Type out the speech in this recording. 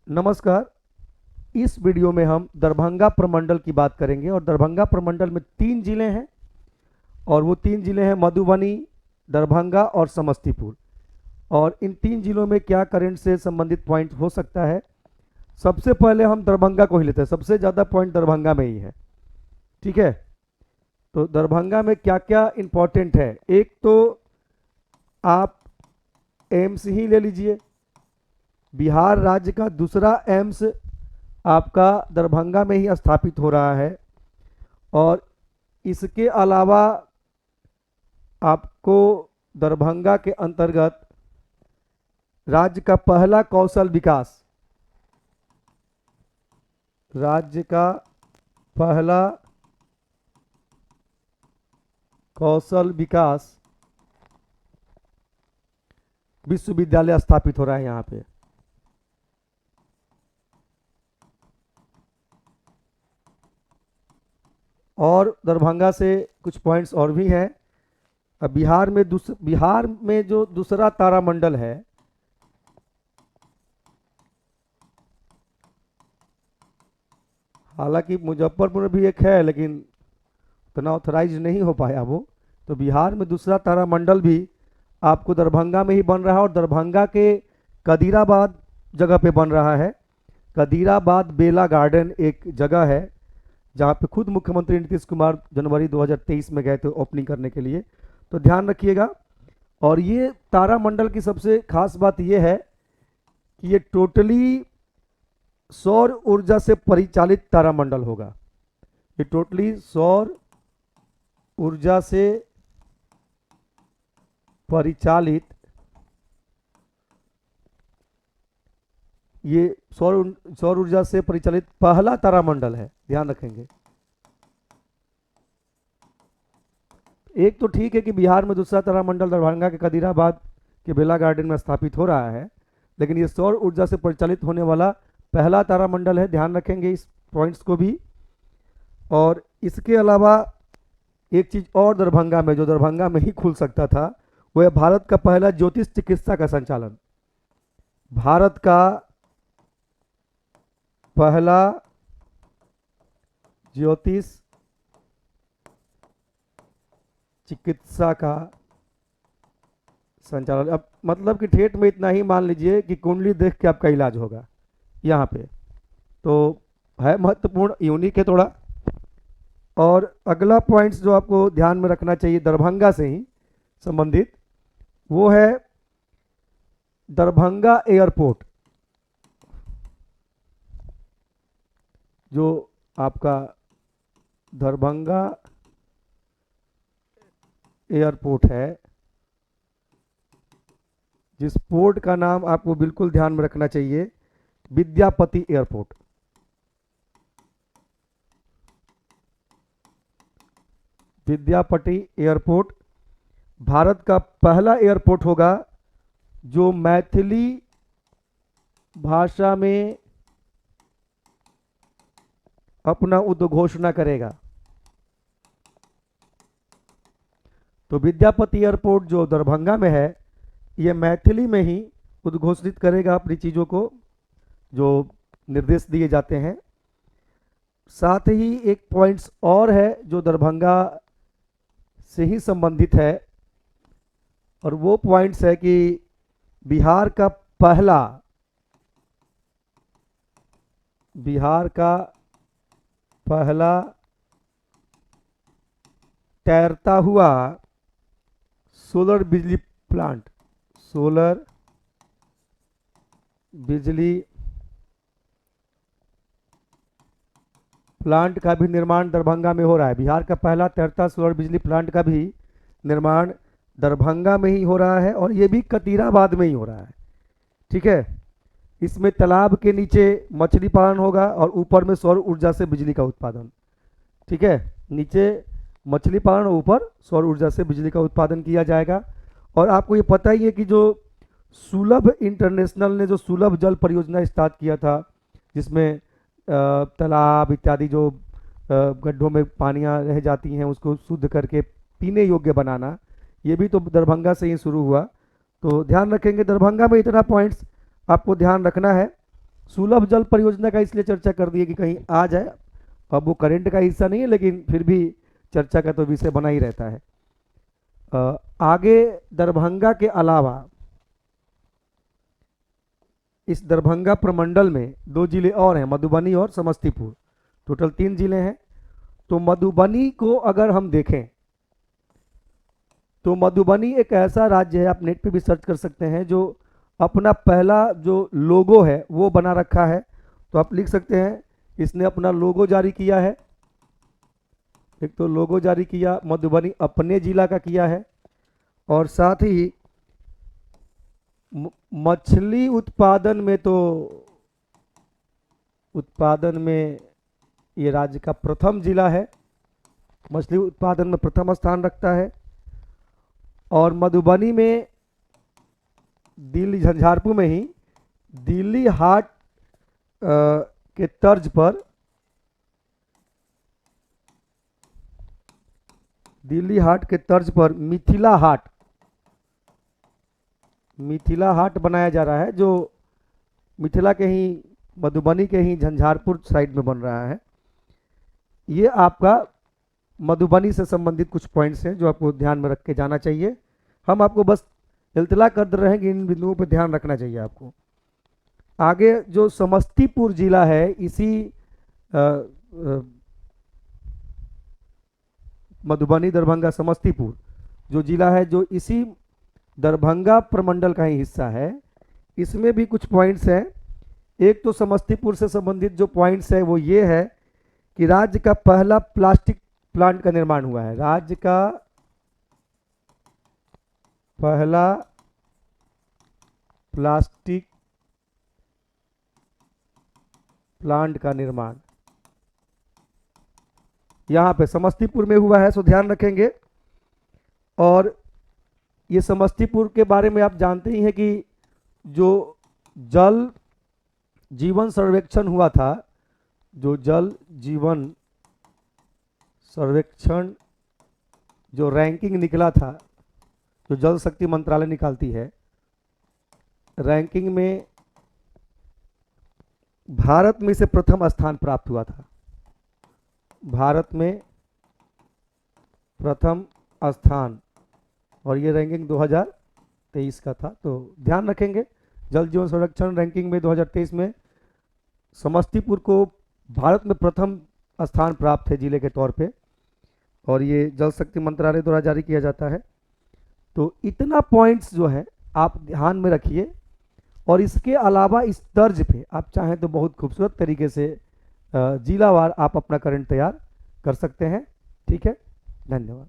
नमस्कार। इस वीडियो में हम दरभंगा प्रमंडल की बात करेंगे और दरभंगा प्रमंडल में 3 जिले हैं और वो 3 जिले हैं मधुबनी, दरभंगा और समस्तीपुर। और इन 3 जिलों में क्या करंट से संबंधित पॉइंट हो सकता है। सबसे पहले हम दरभंगा को ही लेते हैं, सबसे ज़्यादा पॉइंट दरभंगा में ही है। ठीक है, तो दरभंगा में क्या क्या इम्पोर्टेंट है। एक तो आप एम्स ही ले लीजिए, बिहार राज्य का दूसरा एम्स आपका दरभंगा में ही स्थापित हो रहा है। और इसके अलावा आपको दरभंगा के अंतर्गत राज्य का पहला कौशल विकास, राज्य का पहला कौशल विकास विश्वविद्यालय स्थापित हो रहा है यहाँ पे। और दरभंगा से कुछ पॉइंट्स और भी हैं। अब बिहार में जो दूसरा तारामंडल है, हालांकि मुजफ्फरपुर भी एक है लेकिन उतना ऑथराइज नहीं हो पाया वो, तो बिहार में दूसरा तारामंडल भी आपको दरभंगा में ही बन रहा है और दरभंगा के कदीराबाद जगह पे बन रहा है। कदीराबाद बेला गार्डन एक जगह है जहाँ पे खुद मुख्यमंत्री नीतीश कुमार जनवरी 2023 में गए थे ओपनिंग करने के लिए, तो ध्यान रखिएगा। और ये तारामंडल की सबसे खास बात ये है कि ये टोटली सौर ऊर्जा से परिचालित तारामंडल होगा। ये टोटली सौर ऊर्जा से परिचालित, ये सौर ऊर्जा से परिचालित पहला तारामंडल है, ध्यान रखेंगे। एक तो ठीक है कि बिहार में दूसरा तारामंडल दरभंगा के कदीराबाद के बेला गार्डन में स्थापित हो रहा है, लेकिन ये सौर ऊर्जा से परिचालित होने वाला पहला तारामंडल है, ध्यान रखेंगे इस पॉइंट्स को भी। और इसके अलावा एक चीज और दरभंगा में, जो दरभंगा में ही खुल सकता था, वो है भारत का पहला ज्योतिष चिकित्सा का संचालन। भारत का पहला ज्योतिष चिकित्सा का संचालन। अब मतलब कि ठेठ में इतना ही मान लीजिए कि कुंडली देख के आपका इलाज होगा यहाँ पे, तो है महत्वपूर्ण, यूनिक है थोड़ा। और अगला पॉइंट्स जो आपको ध्यान में रखना चाहिए दरभंगा से ही संबंधित, वो है दरभंगा एयरपोर्ट। जो आपका दरभंगा एयरपोर्ट है, जिस पोर्ट का नाम आपको बिल्कुल ध्यान में रखना चाहिए, विद्यापति एयरपोर्ट। विद्यापति एयरपोर्ट भारत का पहला एयरपोर्ट होगा जो मैथिली भाषा में अपना उद्घोषणा करेगा। तो विद्यापति एयरपोर्ट जो दरभंगा में है, ये मैथिली में ही उद्घोषित करेगा अपनी चीज़ों को, जो निर्देश दिए जाते हैं। साथ ही एक पॉइंट्स और है जो दरभंगा से ही संबंधित है, और वो पॉइंट्स है कि बिहार का पहला तैरता हुआ सोलर बिजली प्लांट का भी निर्माण दरभंगा में हो रहा है। बिहार का पहला तैरता सोलर बिजली प्लांट का भी निर्माण दरभंगा में ही हो रहा है, और ये भी कदीराबाद में ही हो रहा है। ठीक है, इसमें तालाब के नीचे मछली पालन होगा और ऊपर में सौर ऊर्जा से बिजली का उत्पादन। ठीक है, नीचे मछली पालन और ऊपर सौर ऊर्जा से बिजली का उत्पादन किया जाएगा। और आपको ये पता ही है कि जो सुलभ इंटरनेशनल ने जो सुलभ जल परियोजना स्टार्ट किया था, जिसमें तालाब इत्यादि जो गड्ढों में पानियाँ रह जाती हैं उसको शुद्ध करके पीने योग्य बनाना, ये भी तो दरभंगा से ही शुरू हुआ। तो ध्यान रखेंगे, दरभंगा में इतना पॉइंट्स आपको ध्यान रखना है। सुलभ जल परियोजना का इसलिए चर्चा कर दी है कि कहीं आ जाए। अब वो करंट का हिस्सा नहीं है, लेकिन फिर भी चर्चा का तो विषय बना ही रहता है। आगे दरभंगा के अलावा इस दरभंगा प्रमंडल में 2 जिले और हैं, मधुबनी और समस्तीपुर। टोटल 3 जिले हैं। तो मधुबनी को अगर हम देखें तो मधुबनी एक ऐसा राज्य है, आप नेट पे भी सर्च कर सकते हैं, जो अपना पहला जो लोगो है वो बना रखा है। तो आप लिख सकते हैं इसने अपना लोगो जारी किया है। एक तो लोगो जारी किया मधुबनी अपने जिला का किया है, और साथ ही मछली उत्पादन में तो उत्पादन में ये राज्य का प्रथम जिला है, मछली उत्पादन में प्रथम स्थान रखता है। और मधुबनी में दिल्ली झंझारपुर में ही दिल्ली हाट के तर्ज पर मिथिला हाट बनाया जा रहा है, जो मिथिला के ही मधुबनी के ही झंझारपुर साइड में बन रहा है। ये आपका मधुबनी से संबंधित कुछ पॉइंट्स हैं जो आपको ध्यान में रख के जाना चाहिए। हम आपको बस इल्तला कर रहे हैं कि इन बिंदुओं पर ध्यान रखना चाहिए आपको। आगे जो समस्तीपुर जिला है, इसी मधुबनी दरभंगा समस्तीपुर जो जिला है, जो इसी दरभंगा प्रमंडल का ही हिस्सा है, इसमें भी कुछ पॉइंट्स हैं। एक तो समस्तीपुर से संबंधित जो पॉइंट्स है वो ये है कि राज्य का पहला प्लास्टिक प्लांट का निर्माण हुआ है। राज्य का पहला प्लास्टिक प्लांट का निर्माण यहां पे समस्तीपुर में हुआ है, सो ध्यान रखेंगे। और ये समस्तीपुर के बारे में आप जानते ही हैं कि जो जल जीवन सर्वेक्षण हुआ था, जो जल जीवन सर्वेक्षण जो रैंकिंग निकला था, जो जल शक्ति मंत्रालय निकालती है, रैंकिंग में भारत में इसे प्रथम स्थान प्राप्त हुआ था। भारत में प्रथम स्थान, और ये रैंकिंग 2023 का था। तो ध्यान रखेंगे, जल जीवन संरक्षण रैंकिंग में 2023 में समस्तीपुर को भारत में प्रथम स्थान प्राप्त है जिले के तौर पे, और ये जल शक्ति मंत्रालय द्वारा जारी किया जाता है। तो इतना पॉइंट्स जो है आप ध्यान में रखिए, और इसके अलावा इस तर्ज पे आप चाहें तो बहुत खूबसूरत तरीके से जिलावार आप अपना करंट तैयार कर सकते हैं। ठीक है, धन्यवाद।